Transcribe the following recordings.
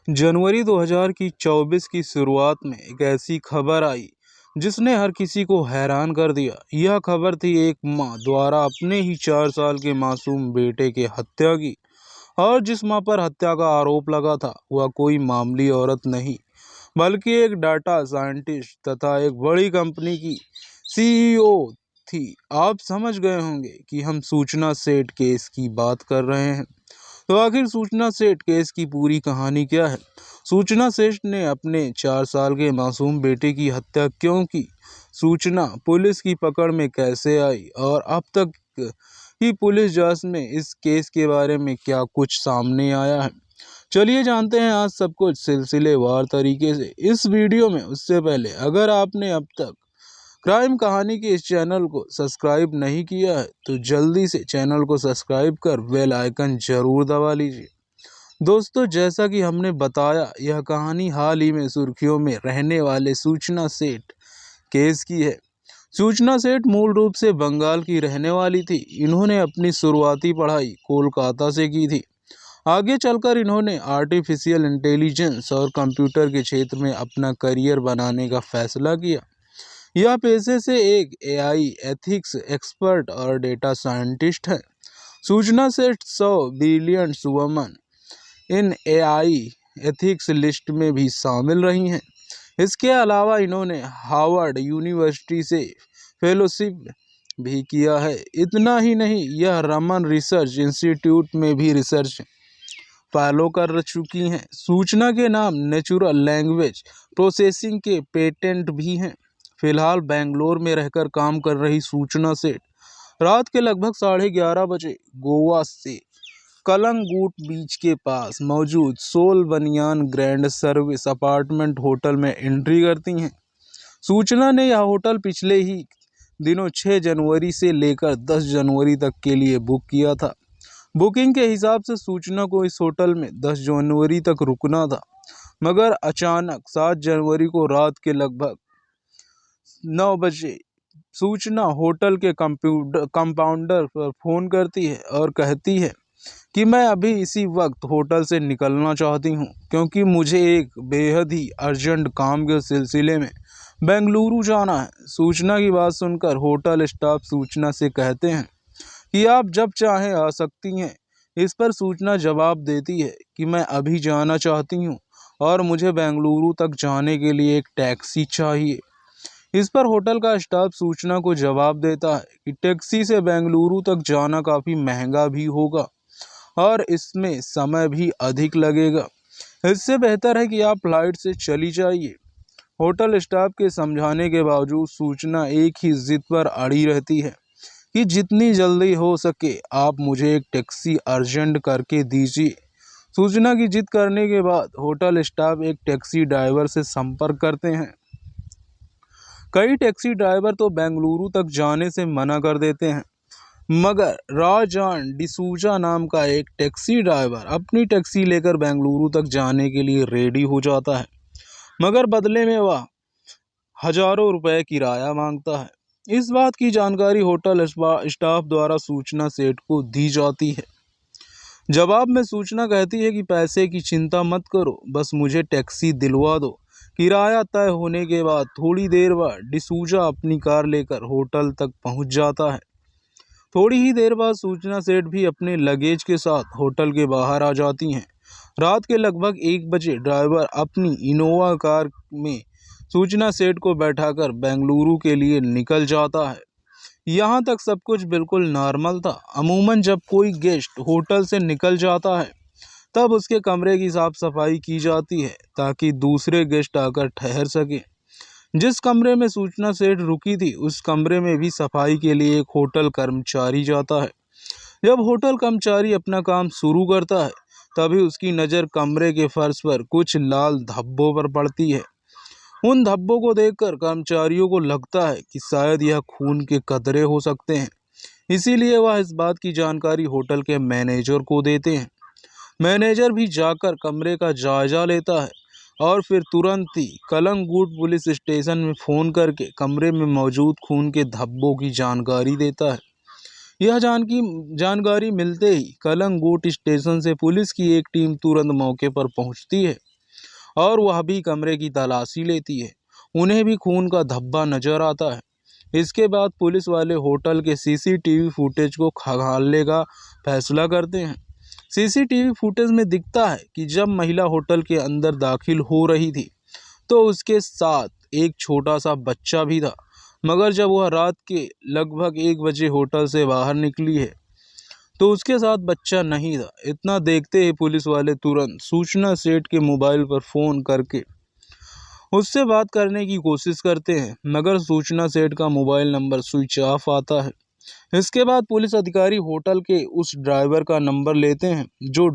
जनवरी 2024 की शुरुआत में एक ऐसी खबर आई जिसने हर किसी को हैरान कर दिया। यह खबर थी एक मां द्वारा अपने ही 4 साल के मासूम बेटे की हत्या की। और जिस मां पर हत्या का आरोप लगा था वह कोई मामूली औरत नहीं बल्कि एक डाटा साइंटिस्ट तथा एक बड़ी कंपनी की सीईओ थी। आप समझ गए होंगे कि हम सूचना सेट केस की बात कर रहे हैं। तो आखिर सूचना सेठ केस की पूरी कहानी क्या है? सूचना सेठ ने अपने 4 साल के मासूम बेटे की हत्या क्यों की? सूचना पुलिस की पकड़ में कैसे आई? और अब तक की पुलिस जांच में इस केस के बारे में क्या कुछ सामने आया है? चलिए जानते हैं आज सब कुछ सिलसिलेवार तरीके से इस वीडियो में। उससे पहले अगर आपने अब तक क्राइम कहानी के इस चैनल को सब्सक्राइब नहीं किया है तो जल्दी से चैनल को सब्सक्राइब कर बेल आइकन जरूर दबा लीजिए। दोस्तों, जैसा कि हमने बताया, यह कहानी हाल ही में सुर्खियों में रहने वाले सूचना सेठ केस की है। सूचना सेठ मूल रूप से बंगाल की रहने वाली थी। इन्होंने अपनी शुरुआती पढ़ाई कोलकाता से की थी। आगे चलकर इन्होंने आर्टिफिशियल इंटेलिजेंस और कंप्यूटर के क्षेत्र में अपना करियर बनाने का फैसला किया। यह पेशे से एक एआई एथिक्स एक्सपर्ट और डेटा साइंटिस्ट है। सूचना सेठ 100 billion woman in AI ethics list में भी शामिल रही हैं। इसके अलावा इन्होंने हार्वर्ड यूनिवर्सिटी से फेलोशिप भी किया है। इतना ही नहीं, यह रमन रिसर्च इंस्टीट्यूट में भी रिसर्च फॉलो कर चुकी हैं। सूचना के नाम नेचुरल लैंग्वेज प्रोसेसिंग के पेटेंट भी हैं। फिलहाल बेंगलोर में रहकर काम कर रही सूचना सेठ रात के लगभग 11:30 बजे गोवा से कलंगूट बीच के पास मौजूद सोल बनियान ग्रैंड सर्विस अपार्टमेंट होटल में एंट्री करती हैं। सूचना ने यह होटल पिछले ही दिनों 6 जनवरी से लेकर 10 जनवरी तक के लिए बुक किया था। बुकिंग के हिसाब से सूचना को इस होटल में 10 जनवरी तक रुकना था, मगर अचानक 7 जनवरी को रात के लगभग 9 बजे सूचना होटल के कंपाउंडर पर फोन करती है और कहती है कि मैं अभी इसी वक्त होटल से निकलना चाहती हूँ क्योंकि मुझे एक बेहद ही अर्जेंट काम के सिलसिले में बेंगलुरु जाना है। सूचना की बात सुनकर होटल स्टाफ सूचना से कहते हैं कि आप जब चाहें आ सकती हैं। इस पर सूचना जवाब देती है कि मैं अभी जाना चाहती हूँ और मुझे बेंगलुरु तक जाने के लिए एक टैक्सी चाहिए। इस पर होटल का स्टाफ सूचना को जवाब देता है कि टैक्सी से बेंगलुरु तक जाना काफ़ी महंगा भी होगा और इसमें समय भी अधिक लगेगा। इससे बेहतर है कि आप फ्लाइट से चली जाइए। होटल स्टाफ के समझाने के बावजूद सूचना एक ही जिद पर अड़ी रहती है कि जितनी जल्दी हो सके आप मुझे एक टैक्सी अर्जेंट करके दीजिए। सूचना की जिद करने के बाद होटल स्टाफ एक टैक्सी ड्राइवर से संपर्क करते हैं। कई टैक्सी ड्राइवर तो बेंगलुरु तक जाने से मना कर देते हैं, मगर राजान डिसूजा नाम का एक टैक्सी ड्राइवर अपनी टैक्सी लेकर बेंगलुरु तक जाने के लिए रेडी हो जाता है, मगर बदले में वह हजारों रुपए किराया मांगता है। इस बात की जानकारी होटल स्टाफ द्वारा सूचना सेठ को दी जाती है। जवाब में सूचना कहती है कि पैसे की चिंता मत करो, बस मुझे टैक्सी दिलवा दो। किराया तय होने के बाद थोड़ी देर बाद डिसूजा अपनी कार लेकर होटल तक पहुंच जाता है। थोड़ी ही देर बाद सूचना सेठ भी अपने लगेज के साथ होटल के बाहर आ जाती हैं। रात के लगभग 1 बजे ड्राइवर अपनी इनोवा कार में सूचना सेठ को बैठाकर बेंगलुरु के लिए निकल जाता है। यहाँ तक सब कुछ बिल्कुल नॉर्मल था। अमूमन जब कोई गेस्ट होटल से निकल जाता है तब उसके कमरे की साफ सफाई की जाती है ताकि दूसरे गेस्ट आकर ठहर सके। जिस कमरे में सूचना सेठ रुकी थी उस कमरे में भी सफाई के लिए एक होटल कर्मचारी जाता है। जब होटल कर्मचारी अपना काम शुरू करता है तभी उसकी नज़र कमरे के फर्श पर कुछ लाल धब्बों पर पड़ती है। उन धब्बों को देखकर कर्मचारियों को लगता है कि शायद यह खून के कतरे हो सकते हैं। इसीलिए वह इस बात की जानकारी होटल के मैनेजर को देते हैं। मैनेजर भी जाकर कमरे का जायजा लेता है और फिर तुरंत ही कलंगूट पुलिस स्टेशन में फ़ोन करके कमरे में मौजूद खून के धब्बों की जानकारी देता है। यह जानकारी मिलते ही कलंगूट स्टेशन से पुलिस की एक टीम तुरंत मौके पर पहुंचती है। और वह भी कमरे की तलाशी लेती है। उन्हें भी खून का धब्बा नजर आता है। इसके बाद पुलिस वाले होटल के सीसीटीवी फुटेज को खंगालने का फैसला करते हैं। सीसीटीवी फुटेज में दिखता है कि जब महिला होटल के अंदर दाखिल हो रही थी तो उसके साथ एक छोटा सा बच्चा भी था, मगर जब वह रात के लगभग 1 बजे होटल से बाहर निकली है तो उसके साथ बच्चा नहीं था। इतना देखते ही पुलिस वाले तुरंत सूचना सेठ के मोबाइल पर फ़ोन करके उससे बात करने की कोशिश करते हैं, मगर सूचना सेठ का मोबाइल नंबर स्विच ऑफ आता है। इसके बाद पुलिस अधिकारी होटल के उस ड्राइवर का नंबर लेते हैं जो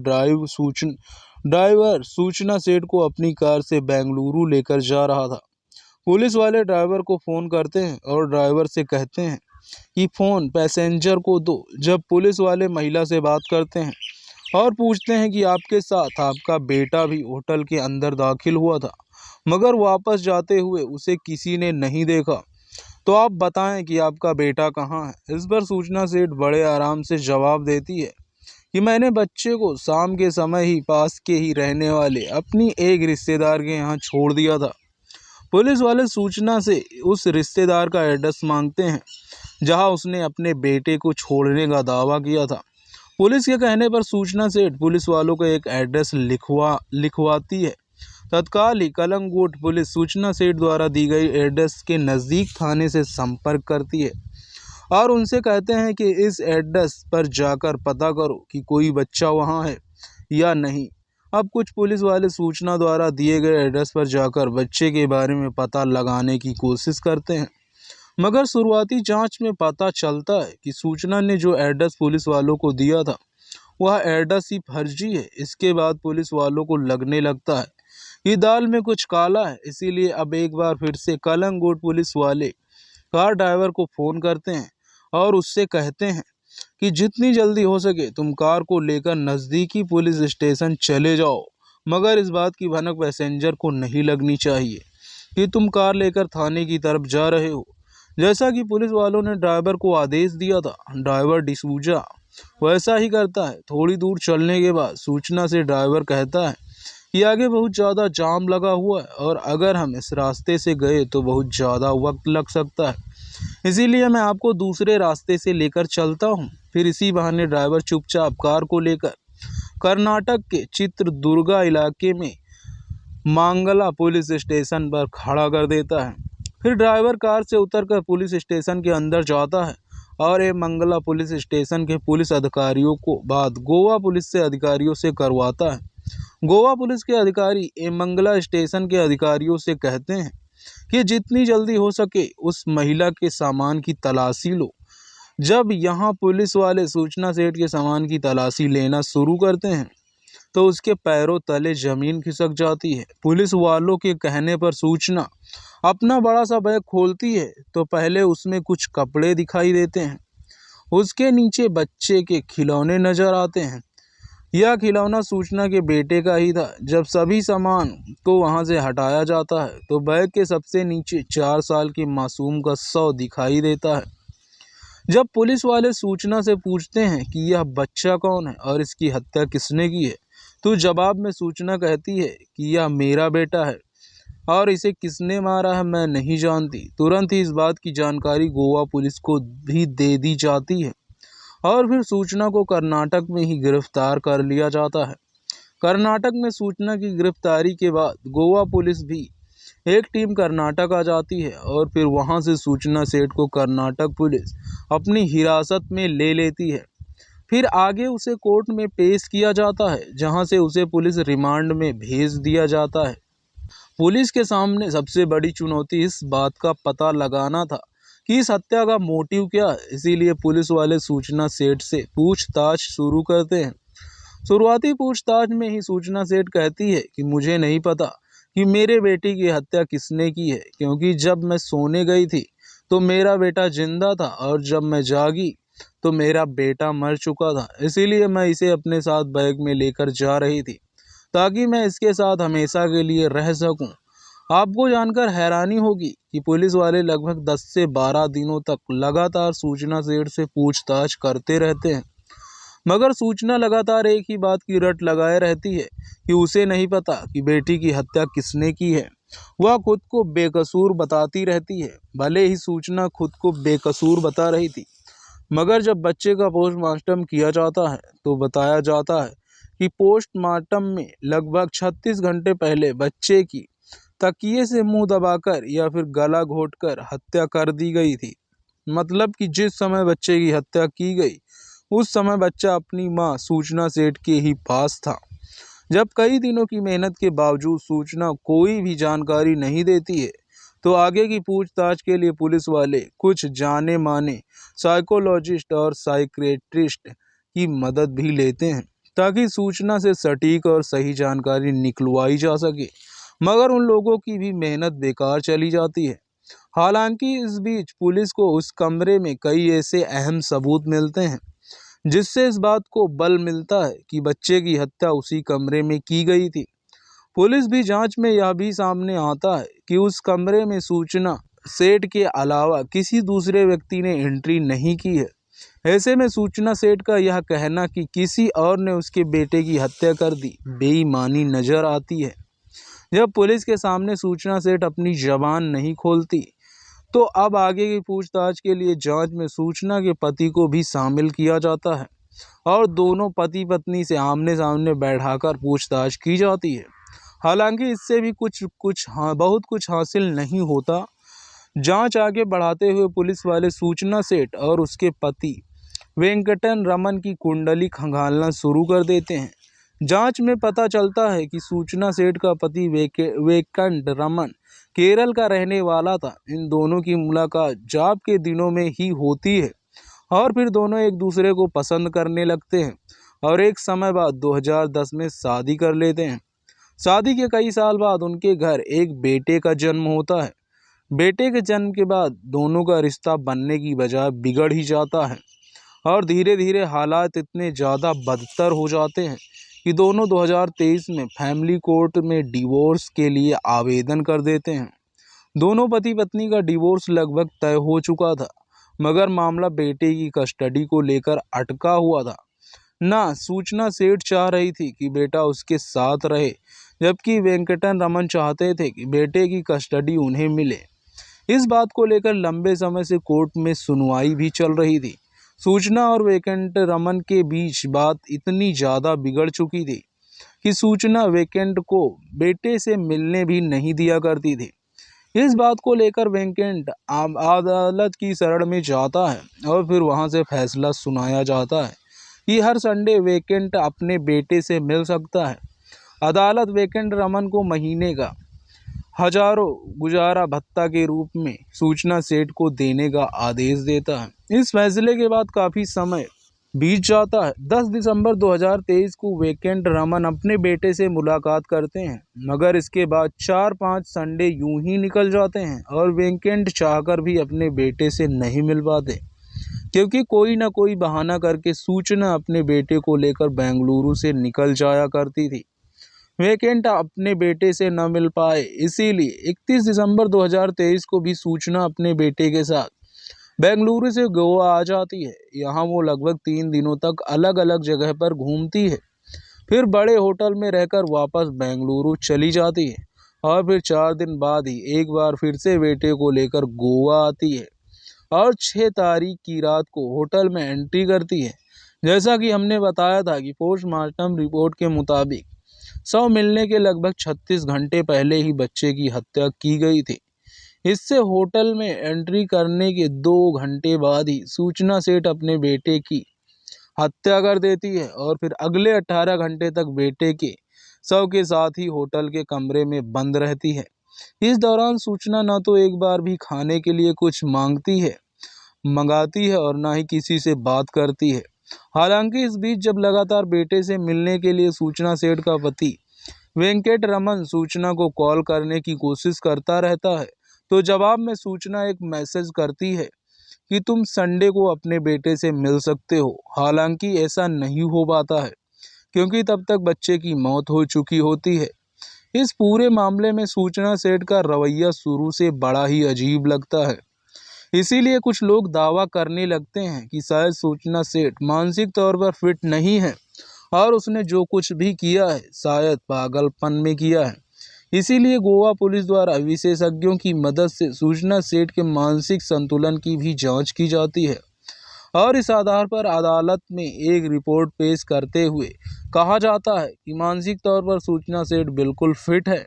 ड्राइवर सूचना सेठ को अपनी कार से बेंगलुरु लेकर जा रहा था। पुलिस वाले ड्राइवर को फ़ोन करते हैं और ड्राइवर से कहते हैं कि फ़ोन पैसेंजर को दो। जब पुलिस वाले महिला से बात करते हैं और पूछते हैं कि आपके साथ आपका बेटा भी होटल के अंदर दाखिल हुआ था, मगर वापस जाते हुए उसे किसी ने नहीं देखा, तो आप बताएं कि आपका बेटा कहाँ है। इस पर सूचना सेठ बड़े आराम से जवाब देती है कि मैंने बच्चे को शाम के समय ही पास के ही रहने वाले अपनी एक रिश्तेदार के यहाँ छोड़ दिया था। पुलिस वाले सूचना से उस रिश्तेदार का एड्रेस मांगते हैं जहां उसने अपने बेटे को छोड़ने का दावा किया था। पुलिस के कहने पर सूचना सेठ पुलिस वालों को एक एड्रेस लिखवाती है। तत्काल ही कलंगूट पुलिस सूचना सेठ द्वारा दी गई एड्रेस के नज़दीक थाने से संपर्क करती है और उनसे कहते हैं कि इस एड्रेस पर जाकर पता करो कि कोई बच्चा वहां है या नहीं। अब कुछ पुलिस वाले सूचना द्वारा दिए गए एड्रेस पर जाकर बच्चे के बारे में पता लगाने की कोशिश करते हैं, मगर शुरुआती जांच में पता चलता है कि सूचना ने जो एड्रेस पुलिस वालों को दिया था वह एड्रेस ही फर्जी है। इसके बाद पुलिस वालों को लगने लगता है कि दाल में कुछ काला है, इसीलिए अब एक बार फिर से कलंगूट पुलिस वाले कार ड्राइवर को फ़ोन करते हैं और उससे कहते हैं कि जितनी जल्दी हो सके तुम कार को लेकर नज़दीकी पुलिस स्टेशन चले जाओ, मगर इस बात की भनक पैसेंजर को नहीं लगनी चाहिए कि तुम कार लेकर थाने की तरफ जा रहे हो। जैसा कि पुलिस वालों ने ड्राइवर को आदेश दिया था, ड्राइवर डिसूजा वैसा ही करता है। थोड़ी दूर चलने के बाद सूचना से ड्राइवर कहता है कि आगे बहुत ज़्यादा जाम लगा हुआ है और अगर हम इस रास्ते से गए तो बहुत ज़्यादा वक्त लग सकता है, इसीलिए मैं आपको दूसरे रास्ते से लेकर चलता हूँ। फिर इसी बहाने ड्राइवर चुपचाप कार को लेकर कर्नाटक के चित्रदुर्गा इलाके में मांगला पुलिस स्टेशन पर खड़ा कर देता है। फिर ड्राइवर कार से उतरकर पुलिस स्टेशन के अंदर जाता है और ये मंगला पुलिस स्टेशन के पुलिस अधिकारियों को बात गोवा पुलिस से अधिकारियों से करवाता है। गोवा पुलिस के अधिकारी ए मंगला स्टेशन के अधिकारियों से कहते हैं कि जितनी जल्दी हो सके उस महिला के सामान की तलाशी लो। जब यहाँ पुलिस वाले सूचना सेठ के सामान की तलाशी लेना शुरू करते हैं तो उसके पैरों तले जमीन खिसक जाती है। पुलिस वालों के कहने पर सूचना अपना बड़ा सा बैग खोलती है तो पहले उसमें कुछ कपड़े दिखाई देते हैं। उसके नीचे बच्चे के खिलौने नजर आते हैं। यह खिलौना सूचना के बेटे का ही था। जब सभी सामान को वहां से हटाया जाता है तो बैग के सबसे नीचे 4 साल के मासूम का शव दिखाई देता है। जब पुलिस वाले सूचना से पूछते हैं कि यह बच्चा कौन है और इसकी हत्या किसने की है, तो जवाब में सूचना कहती है कि यह मेरा बेटा है और इसे किसने मारा है मैं नहीं जानती। तुरंत ही इस बात की जानकारी गोवा पुलिस को भी दे दी जाती है और फिर सूचना को कर्नाटक में ही गिरफ्तार कर लिया जाता है। कर्नाटक में सूचना की गिरफ्तारी के बाद गोवा पुलिस भी एक टीम कर्नाटक आ जाती है और फिर वहां से सूचना सेठ को कर्नाटक पुलिस अपनी हिरासत में ले लेती है। फिर आगे उसे कोर्ट में पेश किया जाता है जहां से उसे पुलिस रिमांड में भेज दिया जाता है। पुलिस के सामने सबसे बड़ी चुनौती इस बात का पता लगाना था कि इस हत्या का मोटिव क्या है, इसीलिए पुलिस वाले सूचना सेठ से पूछताछ शुरू करते हैं। शुरुआती पूछताछ में ही सूचना सेठ कहती है कि मुझे नहीं पता कि मेरे बेटे की हत्या किसने की है, क्योंकि जब मैं सोने गई थी तो मेरा बेटा जिंदा था और जब मैं जागी तो मेरा बेटा मर चुका था। इसीलिए मैं इसे अपने साथ बैग में लेकर जा रही थी ताकि मैं इसके साथ हमेशा के लिए रह सकूं। आपको जानकर हैरानी होगी कि पुलिस वाले लगभग 10 से 12 दिनों तक लगातार सूचना सेठ से पूछताछ करते रहते हैं। मगर सूचना लगातार एक ही बात की रट लगाए रहती है कि उसे नहीं पता कि बेटी की हत्या किसने की है। वह खुद को बेकसूर बताती रहती है। भले ही सूचना खुद को बेकसूर बता रही थी, मगर जब बच्चे का पोस्टमार्टम किया जाता है तो बताया जाता है कि पोस्टमार्टम में लगभग 36 घंटे पहले बच्चे की तकिए से मुंह दबाकर या फिर गला घोंटकर हत्या कर दी गई थी। मतलब कि जिस समय बच्चे की हत्या की गई उस समय बच्चा अपनी मां सूचना सेठ के ही पास था। जब कई दिनों की मेहनत के बावजूद सूचना कोई भी जानकारी नहीं देती है तो आगे की पूछताछ के लिए पुलिस वाले कुछ जाने माने साइकोलॉजिस्ट और साइकियाट्रिस्ट की मदद भी लेते हैं ताकि सूचना से सटीक और सही जानकारी निकलवाई जा सके। मगर उन लोगों की भी मेहनत बेकार चली जाती है। हालांकि इस बीच पुलिस को उस कमरे में कई ऐसे अहम सबूत मिलते हैं जिससे इस बात को बल मिलता है कि बच्चे की हत्या उसी कमरे में की गई थी। पुलिस भी जांच में यह भी सामने आता है कि उस कमरे में सूचना सेठ के अलावा किसी दूसरे व्यक्ति ने एंट्री नहीं की है। ऐसे में सूचना सेठ का यह कहना कि किसी और ने उसके बेटे की हत्या कर दी बेईमानी नजर आती है। जब पुलिस के सामने सूचना सेठ अपनी जबान नहीं खोलती तो अब आगे की पूछताछ के लिए जांच में सूचना के पति को भी शामिल किया जाता है और दोनों पति पत्नी से आमने सामने बैठाकर पूछताछ की जाती है। हालांकि इससे भी बहुत कुछ हासिल नहीं होता। जांच आगे बढ़ाते हुए पुलिस वाले सूचना सेठ और उसके पति वेंकटन रमन की कुंडली खंगालना शुरू कर देते हैं। जांच में पता चलता है कि सूचना सेठ का पति वेंकट रमन केरल का रहने वाला था। इन दोनों की मुलाकात जॉब के दिनों में ही होती है और फिर दोनों एक दूसरे को पसंद करने लगते हैं और एक समय बाद 2010 में शादी कर लेते हैं। शादी के कई साल बाद उनके घर एक बेटे का जन्म होता है। बेटे के जन्म के बाद दोनों का रिश्ता बनने की बजाय बिगड़ ही जाता है और धीरे धीरे हालात इतने ज़्यादा बदतर हो जाते हैं कि दोनों 2023 में फैमिली कोर्ट में डिवोर्स के लिए आवेदन कर देते हैं। दोनों पति पत्नी का डिवोर्स लगभग तय हो चुका था, मगर मामला बेटे की कस्टडी को लेकर अटका हुआ था। ना सूचना सेठ चाह रही थी कि बेटा उसके साथ रहे, जबकि वेंकटन रमन चाहते थे कि बेटे की कस्टडी उन्हें मिले। इस बात को लेकर लंबे समय से कोर्ट में सुनवाई भी चल रही थी। सूचना और वेंकट रमन के बीच बात इतनी ज़्यादा बिगड़ चुकी थी कि सूचना वेंकट को बेटे से मिलने भी नहीं दिया करती थी। इस बात को लेकर वेंकट अदालत की शरण में जाता है और फिर वहां से फैसला सुनाया जाता है कि हर संडे वेंकट अपने बेटे से मिल सकता है। अदालत वेंकट रमन को महीने का हजारों गुजारा भत्ता के रूप में सूचना सेठ को देने का आदेश देता है। इस फैसले के बाद काफ़ी समय बीत जाता है। 10 दिसंबर 2023 को वेंकट रमन अपने बेटे से मुलाकात करते हैं, मगर इसके बाद 4-5 संडे यूं ही निकल जाते हैं और वेंकट चाहकर भी अपने बेटे से नहीं मिल पाते, क्योंकि कोई ना कोई बहाना करके सूचना अपने बेटे को लेकर बेंगलुरु से निकल जाया करती थी। वेंकट अपने बेटे से न मिल पाए, इसीलिए 31 दिसंबर 2023 को भी सूचना अपने बेटे के साथ बेंगलुरु से गोवा आ जाती है। यहाँ वो लगभग 3 दिनों तक अलग अलग जगह पर घूमती है, फिर बड़े होटल में रहकर वापस बेंगलुरु चली जाती है और फिर 4 दिन बाद ही एक बार फिर से बेटे को लेकर गोवा आती है और 6 तारीख की रात को होटल में एंट्री करती है। जैसा कि हमने बताया था कि पोस्टमार्टम रिपोर्ट के मुताबिक शव मिलने के लगभग 36 घंटे पहले ही बच्चे की हत्या की गई थी। इससे होटल में एंट्री करने के 2 घंटे बाद ही सूचना सेठ अपने बेटे की हत्या कर देती है और फिर अगले 18 घंटे तक बेटे के शव के साथ ही होटल के कमरे में बंद रहती है। इस दौरान सूचना न तो एक बार भी खाने के लिए कुछ मंगाती है और ना ही किसी से बात करती है। हालांकि इस बीच जब लगातार बेटे से मिलने के लिए सूचना सेठ का पति वेंकट रमन सूचना को कॉल करने की कोशिश करता रहता है, तो जवाब में सूचना एक मैसेज करती है कि तुम संडे को अपने बेटे से मिल सकते हो। हालांकि ऐसा नहीं हो पाता है क्योंकि तब तक बच्चे की मौत हो चुकी होती है। इस पूरे मामले में सूचना सेठ का रवैया शुरू से बड़ा ही अजीब लगता है। इसीलिए कुछ लोग दावा करने लगते हैं कि शायद सूचना सेठ मानसिक तौर पर फिट नहीं है और उसने जो कुछ भी किया है शायद पागलपन में किया है। इसीलिए गोवा पुलिस द्वारा विशेषज्ञों की मदद से सूचना सेठ के मानसिक संतुलन की भी जांच की जाती है और इस आधार पर अदालत में एक रिपोर्ट पेश करते हुए कहा जाता है कि मानसिक तौर पर सूचना सेठ बिल्कुल फिट है।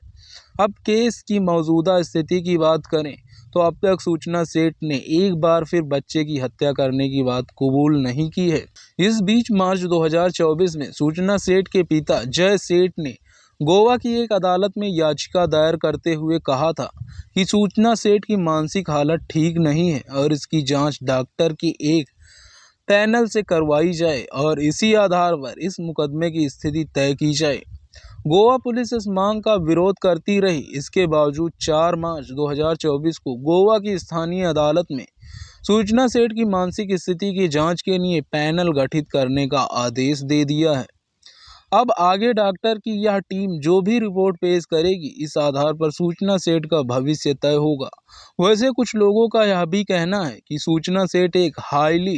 अब केस की मौजूदा स्थिति की बात करें तो अब तक सूचना सेठ ने एक बार फिर बच्चे की हत्या करने की बात कबूल नहीं की है। इस बीच मार्च 2024 में सूचना सेठ के पिता जय सेठ ने गोवा की एक अदालत में याचिका दायर करते हुए कहा था कि सूचना सेठ की मानसिक हालत ठीक नहीं है और इसकी जांच डॉक्टर की एक पैनल से करवाई जाए और इसी आधार पर इस मुकदमे की स्थिति तय की जाए। गोवा पुलिस इस मांग का विरोध करती रही। इसके बावजूद 4 मार्च 2024 को गोवा की स्थानीय अदालत में सूचना सेठ की मानसिक स्थिति की जांच के लिए पैनल गठित करने का आदेश दे दिया है। अब आगे डॉक्टर की यह टीम जो भी रिपोर्ट पेश करेगी इस आधार पर सूचना सेठ का भविष्य तय होगा। वैसे कुछ लोगों का यह भी कहना है कि सूचना सेठ एक हाईली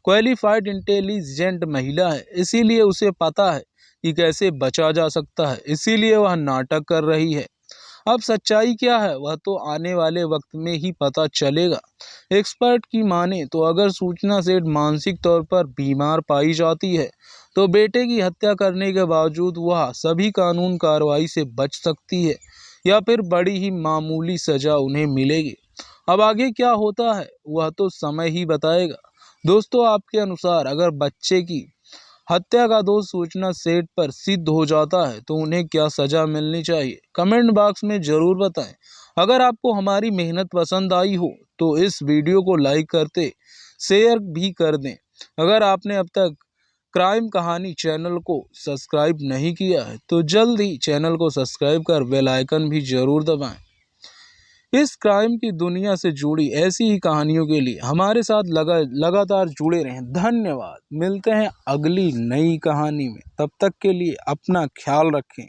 क्वालिफाइड इंटेलिजेंट महिला है, इसीलिए उसे पता है कि कैसे बचा जा सकता है, इसीलिए वह नाटक कर रही है। अब सच्चाई क्या है वह तो आने वाले वक्त में ही पता चलेगा। एक्सपर्ट की माने तो अगर सूचना सेठ मानसिक तौर पर बीमार पाई जाती है तो बेटे की हत्या करने के बावजूद वह सभी कानून कार्रवाई से बच सकती है या फिर बड़ी ही मामूली सजा उन्हें मिलेगी। अब आगे क्या होता है वह तो समय ही बताएगा। दोस्तों, आपके अनुसार अगर बच्चे की हत्या का दोष सूचना सेठ पर सिद्ध हो जाता है तो उन्हें क्या सजा मिलनी चाहिए? कमेंट बॉक्स में ज़रूर बताएं। अगर आपको हमारी मेहनत पसंद आई हो तो इस वीडियो को लाइक करते शेयर भी कर दें। अगर आपने अब तक क्राइम कहानी चैनल को सब्सक्राइब नहीं किया है तो जल्द ही चैनल को सब्सक्राइब कर बेल आइकन भी ज़रूर दबाएं। इस क्राइम की दुनिया से जुड़ी ऐसी ही कहानियों के लिए हमारे साथ लगातार जुड़े रहें। धन्यवाद। मिलते हैं अगली नई कहानी में। तब तक के लिए अपना ख्याल रखें।